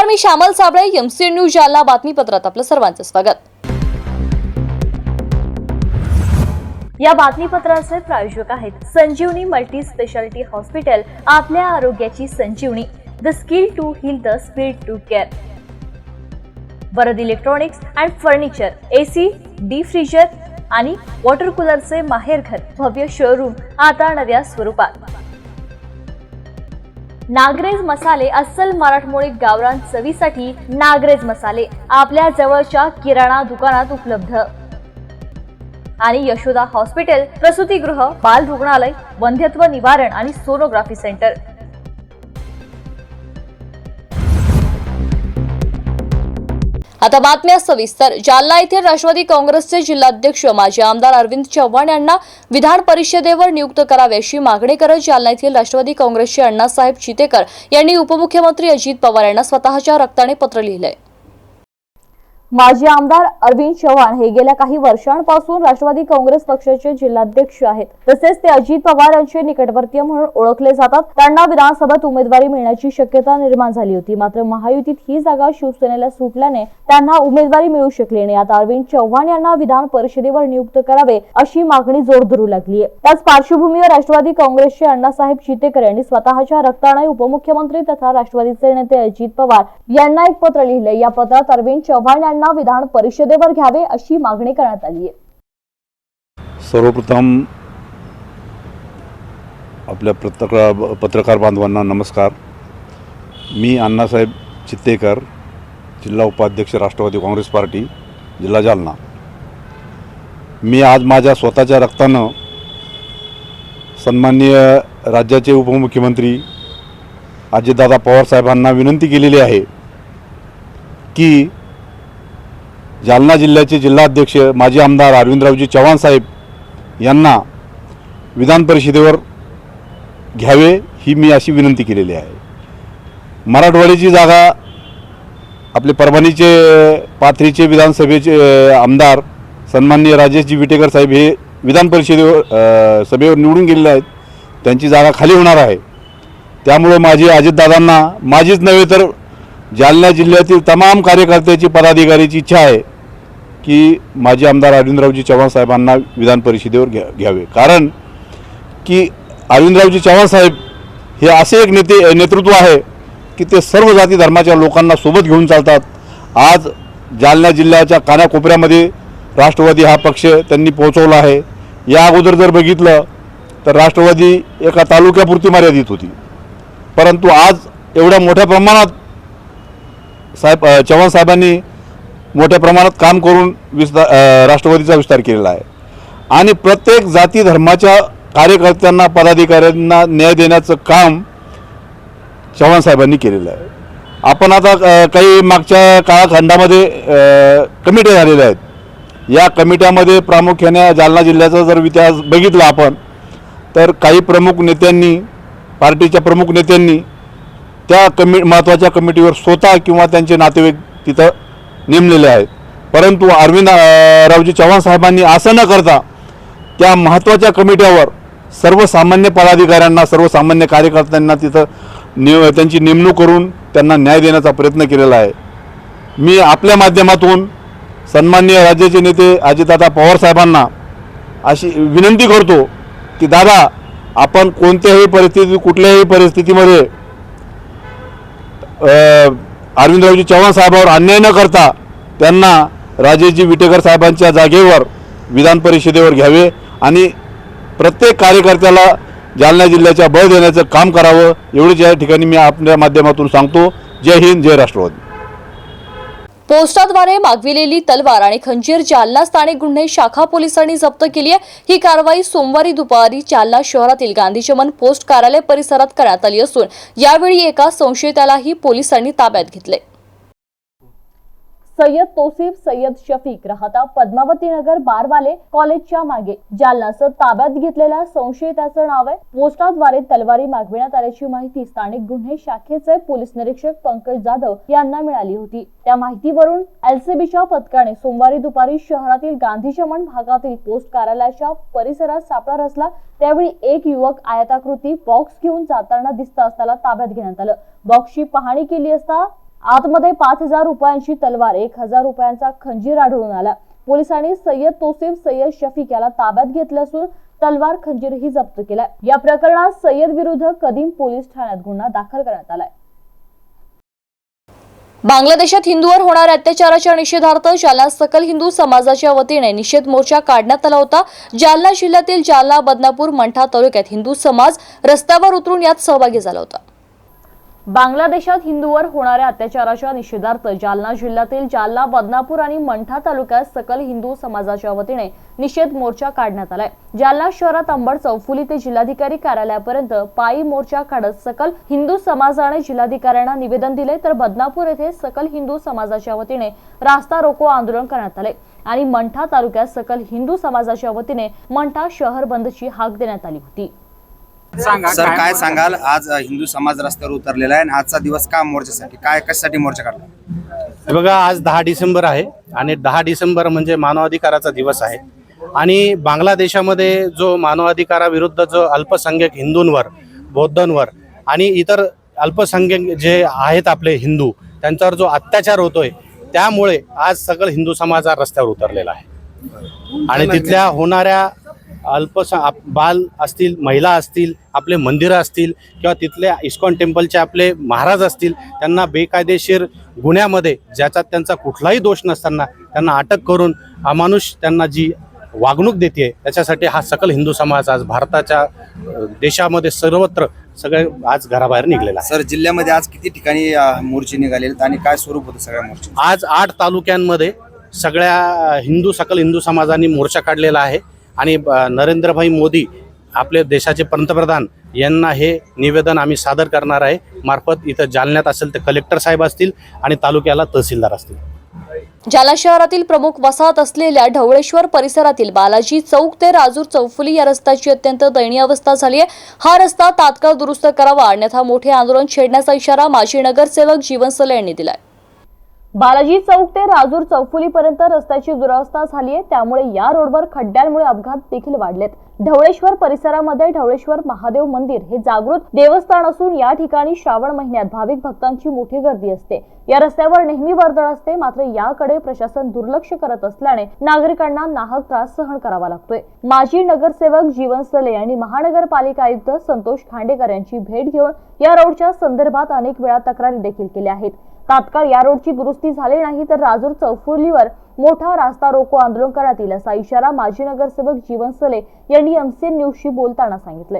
मी Shyamal Sable, MC news Jalna बातमीपत्रात आपलं सर्वांचं स्वागत। या बातमीपत्राचे प्रायोजक आहेत संजीवनी मल्टी स्पेशालिटी हॉस्पिटल, आपल्या आरोग्याची संजीवनी, the skill to heal, the speed to care. Varad electronics and furniture, AC, deep freezer आणि वॉटर कूलरचे माहेरघर, भव्य शोरूम आता नव्या स्वरूपात। नागरेज मसाले, अस्सल मराठमोळी गावरान चवीसाठी नागरेज मसाले आपल्या जवळच्या किराणा दुकानात उपलब्ध। आणि यशोदा हॉस्पिटल, प्रसूतीगृह, बाल रुग्णालय, वंध्यत्व निवारण आणि सोनोग्राफी सेंटर। आता बातम्या सविस्तर। जालना येथील राष्ट्रवादी काँग्रेसचे जिल्हाध्यक्ष माजी आमदार अरविंद चव्हाण यांना विधान परिषदेवर नियुक्त करावे अशी मागणी करत जालना येथील राष्ट्रवादी काँग्रेसचे अण्णासाहेब चितेकर यांनी उपमुख्यमंत्री अजित पवार यांना स्वतःच्या रक्ताने पत्र लिहिलंय। माजी आमदार अरविंद चव्हाण हे गेल्या काही वर्षांपासून राष्ट्रवादी काँग्रेस पक्षाचे जिल्हाध्यक्ष आहेत, तसेच ते अजित पवार यांचे निकटवर्तीय म्हणून ओळखले जातात। त्यांना विधानसभेत उमेदवारी मिळण्याची शक्यता निर्माण झाली होती, मात्र महायुतीत ही जागा शिवसेनेला सुटल्याने त्यांना उमेदवारी मिळू शकली नाही। आता अरविंद चव्हाण यांना विधान परिषदेवर नियुक्त करावे अशी मागणी जोर धरू लागली आहे। त्याच पार्श्वभूमीवर राष्ट्रवादी काँग्रेसचे अण्णासाहेब चितेकर यांनी स्वतःच्या रक्ताने उपमुख्यमंत्री तथा राष्ट्रवादीचे नेते अजित पवार यांना एक पत्र लिहिले। या पत्रात अरविंद चव्हाण विधान परिषदेवर घ्यावे अशी मागणी करण्यात आली आहे। सर्वप्रथम आपल्या पत्रकार बांधवांना नमस्कार। मी अण्णासाहेब चितेकर, जिल्हा उपाध्यक्ष राष्ट्रवादी काँग्रेस पार्टी, जिल्हा जालना। मी आज माझ्या स्वतःच्या रक्तानं सन्माननीय राज्याचे उपमुख्यमंत्री अजितदादा पवार साहेबांना विनंती केलेली आहे की जालना जिल्ह्याचे जिल्हाध्यक्ष माजी आमदार अरविंदरावजी चव्हाण साहेब यांना विधान परिषदेवर घ्यावे, ही मी अशी विनंती केलेली आहे। मराठवाड्याची जागा आपले परभणीचे पाथरीचे विधानसभेचे आमदार सन्माननीय राजेशजी विटेकर साहेब हे विधान परिषदेवर सभेवर निवडून गेलेले आहेत, त्यांची जागा खाली होणार आहे। त्यामुळे माझी अजितदादांना, माझीच नव्हे तर जालना जिल्ह्यातील तमाम कार्यकर्त्याची, पदाधिकाऱ्याची इच्छा आहे की माजी आमदार अरविंदरावजी चव्हाण साहेबांना विधान परिषदेवर घ्यावे। कारण की अरविंदरावजी चव्हाण साहेब हे असे एक नेतृत्व आहे की ते सर्व जाती धर्माच्या लोकांना सोबत घेऊन चालतात। आज जालना जिल्ह्याच्या कानाकोपऱ्यामध्ये राष्ट्रवादी हा पक्ष त्यांनी पोहोचवला आहे। या अगोदर जर बघितलं तर राष्ट्रवादी एका तालुक्यापुरती मर्यादित होती, परंतु आज एवढ्या मोठ्या प्रमाणात चव्हाण साहेबांनी मोठ्या प्रमाणात काम करून राष्ट्रवादीचा विस्तार केलेला आहे आणि प्रत्येक जाती धर्माच्या कार्यकर्त्यांना, पदाधिकाऱ्यांना न्याय देण्याचं काम चव्हाण साहेबांनी केलेलं आहे। आपण आता काही मागच्या काळखंडामध्ये कमिट्या झालेल्या आहेत। या कमिट्यामध्ये प्रामुख्याने जालना जिल्ह्याचा जर इतिहास बघितला आपण तर काही प्रमुख नेत्यांनी, पार्टीच्या प्रमुख नेत्यांनी त्या महत्त्वाच्या कमिटीवर स्वतः किंवा त्यांचे नातेवाईक तिथं नेमलेले आहेत, परंतु अरविंदरावजी चव्हाण साहेबांनी असं न करता त्या महत्त्वाच्या कमिट्यावर सर्वसामान्य पदाधिकाऱ्यांना, सर्वसामान्य कार्यकर्त्यांना तिथं त्यांची नेमणूक करून त्यांना न्याय देण्याचा प्रयत्न केलेला आहे। मी आपल्या माध्यमातून सन्माननीय राज्याचे नेते अजितदादा पवार साहेबांना अशी विनंती करतो की दादा, आपण कोणत्याही परिस्थितीत, कुठल्याही परिस्थितीमध्ये अरविंदरावजी चव्हाण साहेबांवर अन्याय न करता त्यांना राजेशजी विटेकर साहेबांच्या जागेवर विधान परिषदेवर घ्यावे आणि प्रत्येक कार्यकर्त्याला जालना जिल्ह्याच्या बळ देण्याचं काम करावं, एवढंच या ठिकाणी मी आपल्या माध्यमातून सांगतो। जय हिंद, जय राष्ट्रवादी। पोस्टाद्वारे मागविलेली तलवार आणि खंजीर जालना स्थानिक गुन्हे शाखा पोलिसांनी जप्त केली आहे। ही कारवाई सोमवारी दुपारी जालना शहरातील गांधी चमन पोस्ट कार्यालय परिसरात करण्यात आली असून यावेळी एका संशयितालाही पोलिसांनी ताब्यात घेतले। सय्यद तौसिफ सय्यद शफीक राहता पद्मावती नगर बारवाले कॉलेजच्या मागे जालनाचं ताब्यात घेतलेल्या संशयिताचं नाव आहे। पोस्टाद्वारे तलवारी मागविण्यात आल्याची माहिती स्थानिक गुन्हे शाखेचे पोलीस निरीक्षक पंकज जाधव यांना मिळाली होती। त्या माहितीवरून एलसीबीच्या पथकाने सोमवारी दुपारी शहरातील गांधी चमन भागातील पोस्ट कार्यालयाच्या परिसरात सापळा रचला। त्यावेळी एक युवक आयताकृती बॉक्स घेऊन जाताना दिसत असताना ताब्यात घेण्यात आलं। बॉक्सची पाहणी केली असता आतमध्ये 5,000 रुपयांची तलवार, 1,000 रुपयांचा खंजीर आढळून आला। पोलिसांनी सय्यद तोसिफ सय्यद शफीक याला ताब्यात घेतले असून तलवार खंजीरही जप्त केलाय। या प्रकरणात सय्यद विरुद्ध कदीम पोलीस ठाण्यात गुन्हा दाखल करण्यात आलाय। बांगलादेशात हिंदूवर होणाऱ्या अत्याचाराच्या निषेधार्थ जालना सकल हिंदू समाजाच्या वतीने निषेध मोर्चा काढण्यात आला होता। जालना जिल्ह्यातील जालना, बदनापूर, मंठा तालुक्यात हिंदू समाज रस्त्यावर उतरून यात सहभागी झाला होता। बांगलादेशात हिंदूवर होणाऱ्या अत्याचाराच्या निषेधार्थ जालना जिल्ह्यातील जालना, बदनापूर आणि मंठा तालुक्यात सकल हिंदू समाजाच्या वतीने निषेध मोर्चा काढण्यात आलाय। जालना शहरात अंबड चौफुली ते जिल्हाधिकारी कार्यालयापर्यंत पायी मोर्चा काढत सकल हिंदू समाजाने जिल्हाधिकाऱ्यांना निवेदन दिले, तर बदनापूर येथे सकल हिंदू समाजाच्या वतीने रास्ता रोको आंदोलन करण्यात आले आणि मंठा तालुक्यात सकल हिंदू समाजाच्या वतीने मंठा शहर बंदची हाक देण्यात आली होती। सर, काय सांगाल? आज हिंदू समाज रस्त्यावर उतरलेला आहे आणि आजचा दिवस का मोर्चासाठी, काय कशासाठी मोर्चा काढला? बघा, आज 10 डिसेंबर आहे आणि 10 डिसेंबर म्हणजे मानवाधिकाराचा दिवस आहे आणि बांगलादेशामध्ये जो मानवाधिकाराविरुद्ध जो अल्पसंख्याक हिंदूंवर, बौद्धांवर आणि इतर अल्पसंख्याक जे आहेत आपले हिंदू, त्यांच्यावर जो अत्याचार होतोय, त्यामुळे आज सगळं हिंदू समाज रस्त्यावर उतरलेला आहे आणि तिथल्या होणाऱ्या बाल असतील, महिला असतील, आपले मंदिरं असतील किंवा तिथल्या इस्कॉन टेम्पलचे आपले महाराज असतील, त्यांना बेकायदेशीर गुन्ह्यामध्ये ज्याच्यात त्यांचा कुठलाही दोष नसताना त्यांना अटक करून अमानुष त्यांना जी वागणूक देते, त्याच्यासाठी हा सकल हिंदू समाज आज भारताच्या देशामध्ये सर्वत्र सगळे आज घराबाहेर निघलेला आहे। सर, जिल्ह्यामध्ये आज किती ठिकाणी मोर्चे निघाले आणि काय स्वरूप होतं सगळ्या मोर्चे? आज 8 तालुक्यांमध्ये सगळ्या सकल हिंदू समाजांनी मोर्चा काढलेला आहे आणि नरेंद्रभाई मोदी आपले देशाचे पंतप्रधान यांना हे निवेदन आम्ही सादर करणार आहे मार्फत। इथं जालन्यात असेल तर कलेक्टर साहेब असतील आणि तालुक्याला तहसीलदार असतील। जालना शहरातील प्रमुख वसाहत असलेल्या ढवळेश्वर परिसरातील बालाजी चौक ते राजूर चौफुली या रस्त्याची अत्यंत दयनीय अवस्था झाली आहे। हा रस्ता तात्काळ दुरुस्त करावा, अन्यथा मोठे आंदोलन छेडण्याचा इशारा माजी नगरसेवक जीवन सले यांनी दिलाय। बालाजी चौक ते राजूर चौफुलीपर्यंत रस्त्याची दुरवस्था झाली आहे, त्यामुळे या रोडवर खड्ड्यांमुळे अपघात देखील वाढलेत। ढवळेश्वर परिसरामध्ये ढवळेश्वर महादेव मंदिर हे जागृत देवस्थान असून या ठिकाणी श्रावण महिन्यात भाविक भक्तांची मोठी गर्दी असते। या रस्त्यावर नेहमी वर्दळ असते, मात्र याकडे प्रशासन दुर्लक्ष करत असल्याने नागरिकांना नाहक त्रास सहन करावा लागतोय। माजी नगरसेवक जीवन सले यांनी महानगरपालिका आयुक्त संतोष खांडेकर यांची भेट घेऊन या रोडच्या संदर्भात अनेक वेळा तक्रारी देखील केल्या आहेत। तात्काळ या रोडची दुरुस्ती झाली नाही तर राजूर चौफुलीवर मोठा रास्ता रोको आंदोलन करण्यात येईल, असा इशारा माजी नगरसेवक जीवन सले यांनी एमसीएन न्यूजशी बोलताना सांगितले।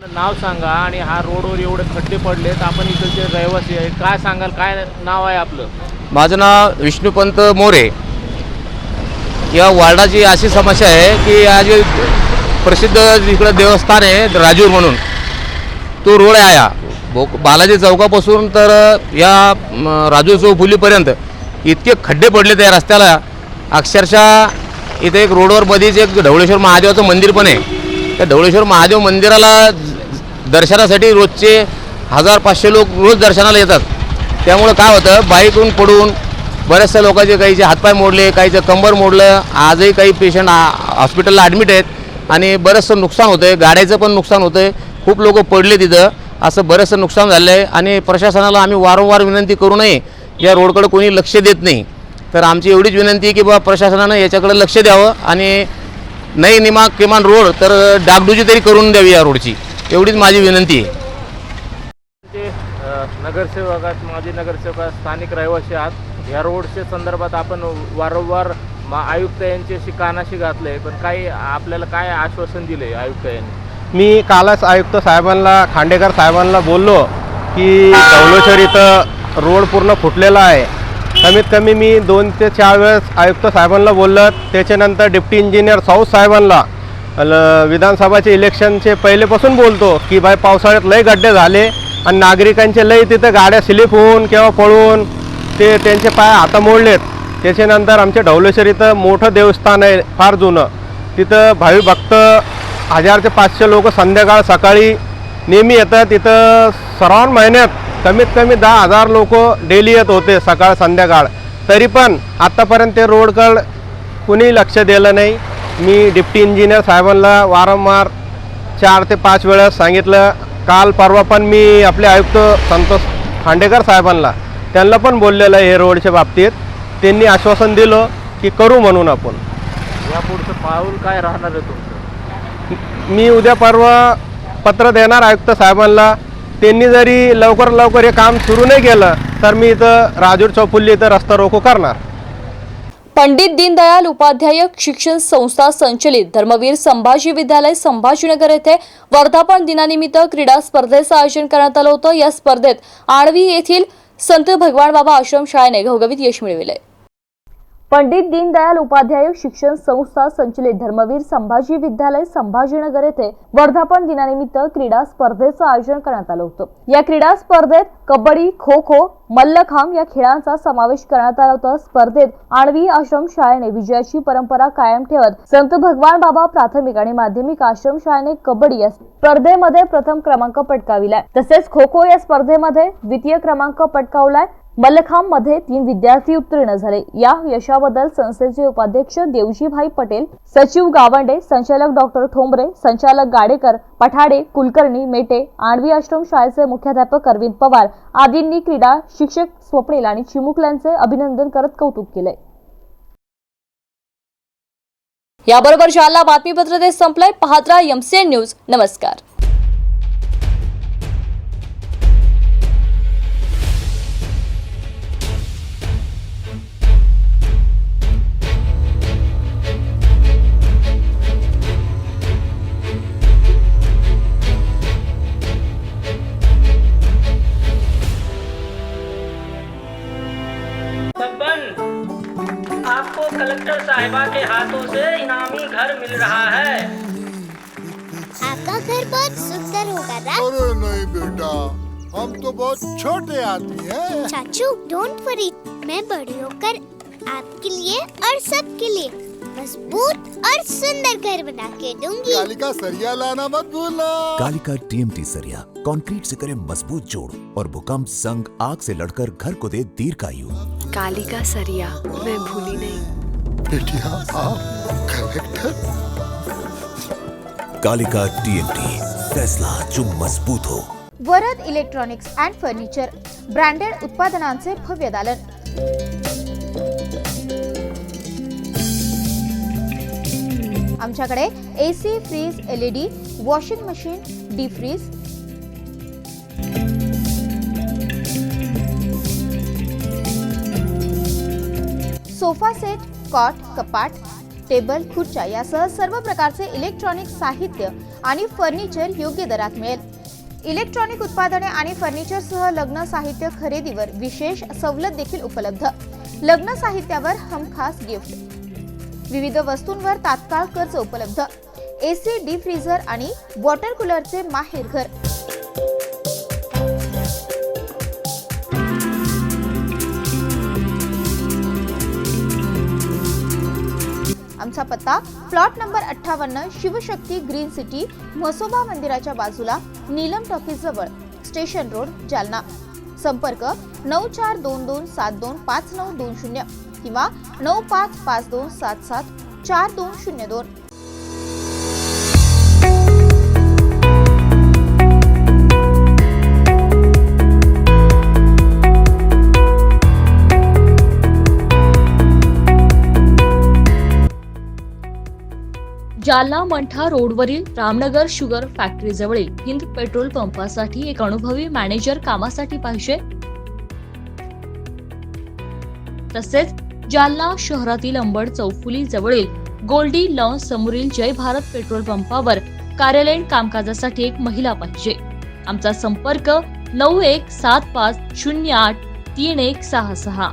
नाव सांगा आणि हा रोडवर एवढे खड्डे पडलेत, आपण इकडचे रहिवासी आहे, काय सांगाल? काय नाव आहे आपलं? माझं नाव विष्णुपंत मोरे। या वार्डाची अशी समस्या आहे की आज प्रसिद्ध इकडं देवस्थान आहे राजूर म्हणून, तो रोड आहे बालाजी चौकापासून तर या राजूर चौफुलीपर्यंत इतके खड्डे पडले त्या रस्त्याला, अक्षरशः इथे एक रोडवर मध्येच एक ढवळेश्वर महादेवाचं मंदिर पण आहे। त्या ढवळेश्वर महादेव मंदिराला दर्शनासाठी रोजचे 1500 लोक रोज दर्शनाला येतात। त्यामुळे काय होतं, बाईकवरून पडून बऱ्याचशा लोकांचे काहीचे हातपाय मोडले, काहीचं कंबर मोडलं, आजही काही पेशंट हॉस्पिटलला ॲडमिट आहेत आणि बरंचसं नुकसान होतं आहे, गाड्याचं पण नुकसान होतं आहे, खूप लोक पडले तिथं, असं बरंचसं नुकसान झालं आहे आणि प्रशासनाला आम्ही वारंवार विनंती करू नये, या रोडकडे कोणी लक्ष देत नाही, तर आमची एवढीच विनंती आहे की बाबा प्रशासनानं याच्याकडे लक्ष द्यावं आणि नाही किमान रोड तर डागडुजी तरी करून द्यावी या रोडची, एवढीच माझी विनंती आहे। नगरसेवक आहेत, माजी नगरसेवक, स्थानिक रहिवासी आहात, या रोडच्या संदर्भात आपण वारंवार आयुक्त यांच्याशी कानाशी घातलंय, पण काही आपल्याला काय आश्वासन दिले आयुक्त यांनी? मी कालच आयुक्त साहेबांना, खांडेकर साहेबांना बोललो की ढवळेश्वर इथं रोड पूर्ण फुटलेला आहे। कमीत कमी मी 2 ते 4 वेळेस आयुक्त साहेबांना बोललो। त्याच्यानंतर डिप्टी इंजिनियर साऊथ साहेबांना विधानसभाचे इलेक्शनचे पहिलेपासून बोलतो की बाय पावसाळ्यात लय गड्डे झाले आणि नागरिकांचे लय तिथं गाड्या स्लिप होऊन किंवा पळून ते त्यांचे पाय हाता मोडलेत। त्याच्यानंतर आमच्या ढवळेश्वर इथं मोठं देवस्थान आहे, फार जुनं, तिथं भावी भक्त 1000 ते 500 लोक संध्याकाळ सकाळी नेहमी येतात। तिथं श्रावण महिन्यात कमीत कमी 10,000 लोक डेली येत होते सकाळ संध्याकाळ, तरी पण आत्तापर्यंत ते रोडकडं कुणी लक्ष दिलं नाही। मी डिप्टी इंजिनियर साहेबांना वारंवार 4 ते 5 वेळा सांगितलं। काल परवा पण मी आपले आयुक्त संतोष खांडेकर साहेबांना, त्यांना पण बोललेलं आहे हे रोडच्या बाबतीत. त्यांनी आश्वासन दिलं की करू म्हणून आपण. यापुढचं पाऊल काय राहणार आहे तुमचं? मी उद्या परवा पत्र देणार आयुक्त साहेबांना. त्यांनी जरी लवकर हे काम सुरू नाही केलं तर मी इथं राजूर चौफुल्ली इथं रस्ता रोको करणार. पंडित दीनदयाल उपाध्याय शिक्षण संस्था संचलित धर्मवीर संभाजी विद्यालय संभाजीनगर येथे वर्धापन दिनानिमित्त क्रीडा स्पर्धेचं आयोजन करण्यात आलं होतं. या स्पर्धेत आळवी येथील संत भगवान बाबा आश्रम शाळेने घवघवीत यश मिळविले. पंडित दीनदयाल उपाध्याय शिक्षण संस्था संचलित धर्मवीर संभाजी विद्यालय संभाजीनगर येथे वर्धापन दिनानिमित्त क्रीडा स्पर्धेचं आयोजन करण्यात आलं होतं. या क्रीडा स्पर्धेत कबड्डी, खो खो, मल्लखांब या खेळांचा समावेश करण्यात आला होता. स्पर्धेत आळवी आश्रम शाळेने विजयाची परंपरा कायम ठेवत संत भगवान बाबा प्राथमिक आणि माध्यमिक आश्रम शाळेने कबड्डी या स्पर्धेमध्ये प्रथम क्रमांक पटकाविलाय. तसेच खो खो या स्पर्धेमध्ये द्वितीय क्रमांक पटकावलाय. मल्लखांब मध्ये 3 विद्यार्थी उत्तीर्ण झाले. या यशाबद्दल संस्थेचे उपाध्यक्ष देवजीभाई पटेल, सचिव गावंडे, संचालक डॉक्टर ठोंबरे, संचालक गाडेकर, पठाडे, कुलकर्णी, मेटे, आळवी आश्रम शाळेचे मुख्याध्यापक अरविंद पवार आदींनी क्रीडा शिक्षक स्वप्नील आणि चिमुकल्यांचे अभिनंदन करत कौतुक केले. याबरोबर जालना बातमीपत्र ते संपलंय. पाहत राहा MCN न्यूज. नमस्कार. आपको कलेक्टर साहिबा के हाथों से इनामी घर मिल रहा है. आपका घर बहुत सुंदर होगा ना? अरे नहीं बेटा, हम तो बहुत छोटे आदमी हैं। चाचू डोंट वरी, मैं बड़ी होकर आपके लिए और सबके लिए मजबूत और सुंदर घर बना के दूंगी. कालिका सरिया लाना मत भूलना. कालिका TMT सरिया कंक्रीट से करे मजबूत जोड़ और भूकंप, संग, आग से लड़कर घर को दे दीर्घायु. कालिका सरिया मैं भूली नहीं. बेटिया आप कलेक्टर. कालिका TMT, फैसला जो मजबूत हो. Varad electronics and furniture branded उत्पादनांचे भव्य दालन. आमच्याकडे AC, fridge, LED, washing machine, deep freeze, sofa set, cot, कपाट, टेबल, खुर्च्या यासह सर्व प्रकारचे इलेक्ट्रॉनिक साहित्य आणि फर्निचर योग्य दरात मिळेल. इलेक्ट्रॉनिक उत्पादने आणि फर्निचरसह लग्न साहित्य खरेदीवर विशेष सवलत देखील उपलब्ध. लग्न साहित्यावर हमखास गिफ्ट. विविध वस्तूंवर तात्काळ कर्ज उपलब्ध. AC, डीप फ्रीझर आणि वॉटर कूलरचे माहेर घर. आमचा पत्ता plot number 58, Shivshakti green city, Mhasoba मंदिराच्या बाजूला, नीलम टॉकीज जवळ, स्टेशन रोड, जालना. संपर्क 9422725920 किंवा 9552774202. जालना मंठा रोडवरील रामनगर शुगर फॅक्टरी जवळील हिंद पेट्रोल पंपासाठी एक अनुभवी मॅनेजर कामासाठी पाहिजे. तसेच जालना शहरातील अंबड चौफुली जवळील गोल्डी लॉन्स समोरील जय भारत पेट्रोल पंपावर कार्यालयीन कामकाजासाठी एक महिला पाहिजे. आमचा संपर्क 9175083166.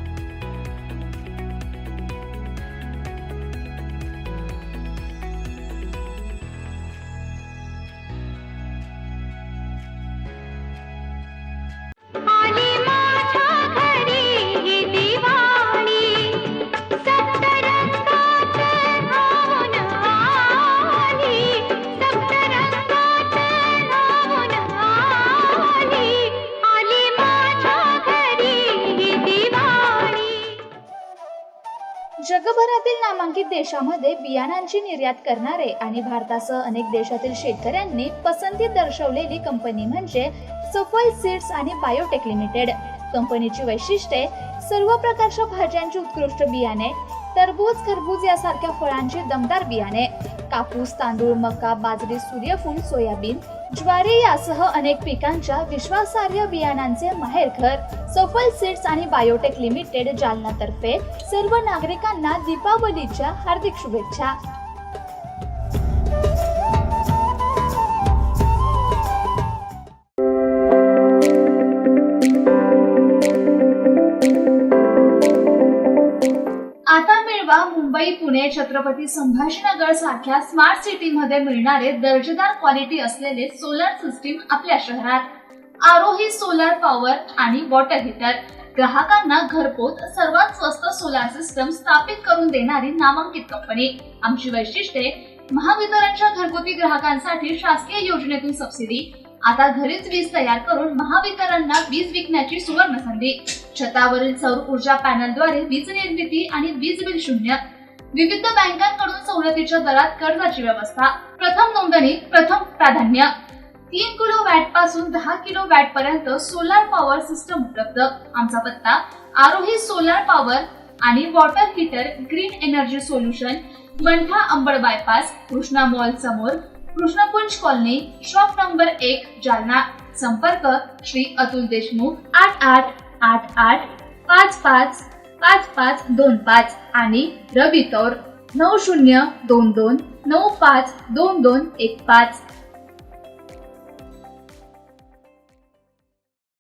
जगभरातील नामांकित देशामध्ये बियाणांची निर्यात करणारे आणि भारतासह अनेक देशातील शेतकऱ्यांनी पसंती दर्शवलेली कंपनी म्हणजे सफल सीड्स आणि बायोटेक लिमिटेड. कंपनीची वैशिष्ट्ये सर्व प्रकारच्या भाज्यांची उत्कृष्ट बियाणे, टरबूज, खरबूज यासारख्या फळांची दमदार बियाणे, कापूस, तांदूळ, मका, बाजरी, सूर्यफूल, सोयाबीन, ज्वारी यासह अनेक पिकांच्या विश्वासार्ह बियाणांचे माहेरघर सफल सीड्स आणि बायोटेक लिमिटेड जालना तर्फे सर्व नागरिकांना दीपावलीच्या हार्दिक शुभेच्छा. आता मिळवा मुंबई, पुणे, छत्रपती संभाजीनगर सारख्या स्मार्ट सिटी मध्ये मिळणारे दर्जेदार क्वालिटी असलेले सोलर सिस्टीम आपल्या शहरात. आरोही सोलार पॉवर आणि वॉटर हीटर ग्राहकांना घरपोच सर्वात स्वस्त सोलार सिस्टम स्थापित करून देणारी नामांकित कंपनी. आमची वैशिष्ट्ये: महावितरणच्या घरगुती ग्राहकांसाठी शासकीय योजनेतून सबसिडी, आता घरीच वीज तयार करून महावितरणला वीज विकण्याची सुवर्ण संधी, छतावरील सौर ऊर्जा पॅनलद्वारे वीज निर्मिती आणि वीज बिल शून्य, विविध बँकांकडून सवलतीच्या दरात कर्जाची व्यवस्था, प्रथम नोंदणी, प्रथम प्राधान्य, 3 किलोवॅट पासून 10 किलोवॅट पर्यंत सोलार पॉवर सिस्टम उपलब्ध. आमचा पत्ता: आरोही सोलार पॉवर आणि water heater, green energy solution, Mantha Ambad bypass, Krishna mall समोर, Krishnakunj colony, shop number 1, Jalna. संपर्क: श्री अतुल देशमुख, 8888555525 आणि रवी तौर 9022952215.